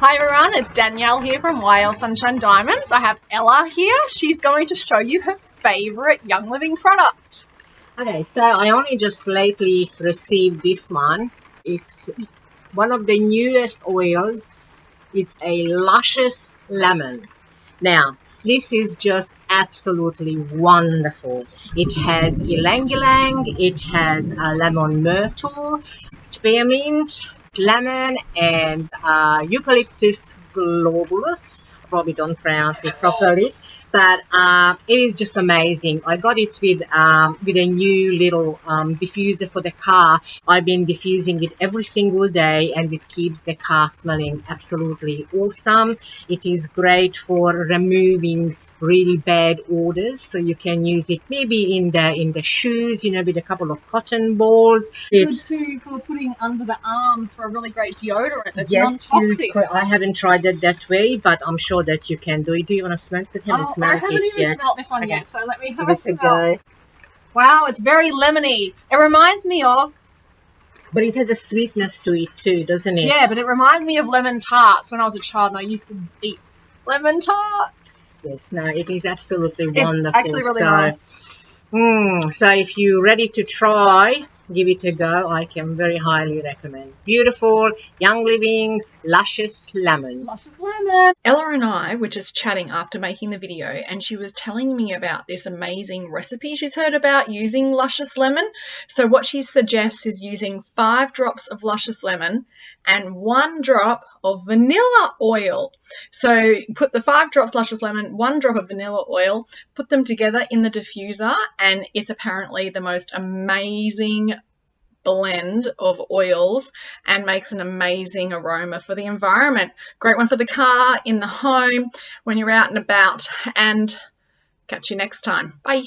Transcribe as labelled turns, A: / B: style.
A: Hi everyone, it's Danielle here from Whale Sunshine Diamonds. I have Ella here. She's going to show you her favourite Young Living product.
B: Okay, so I only just lately received this one. It's one of the newest oils. It's a luscious lemon. Now, this is just absolutely wonderful. It has ylang ylang, it has lemon myrtle, spearmint, lemon, and eucalyptus globulus. I probably don't pronounce it properly, but it is just amazing. I got it with a new little diffuser for the car. I've been diffusing it every single day, and it keeps the car smelling absolutely awesome. It is great for removing really bad odors, so you can use it maybe in the shoes, with a couple of cotton balls.
A: Good too for putting under the arms for a really great deodorant that's
B: Yes,
A: non-toxic.
B: I haven't tried it that way, but I'm sure that you can do it. Do you want to smell it?
A: I haven't even smelled this one yet, so let me have a smell.
B: Go.
A: Wow, it's very lemony. It reminds me of...
B: But it has a sweetness to it too, doesn't it?
A: Yeah, but it reminds me of lemon tarts when I was a child and I used to eat lemon tarts.
B: Yes, no, it is absolutely wonderful.
A: It's actually really nice.
B: So if you're ready to try, give it a go. I can very highly recommend. Beautiful, Young Living, luscious lemon.
A: Luscious lemon. Ella and I were just chatting after making the video, and she was telling me about this amazing recipe she's heard about using luscious lemon. So what she suggests is using 5 drops of luscious lemon and 1 drop of vanilla oil. So put the 5 drops luscious lemon, 1 drop of vanilla oil, put them together in the diffuser, and it's apparently the most amazing blend of oils and makes an amazing aroma for the environment. Great one for the car, in the home, when you're out and about. And catch you next time. Bye.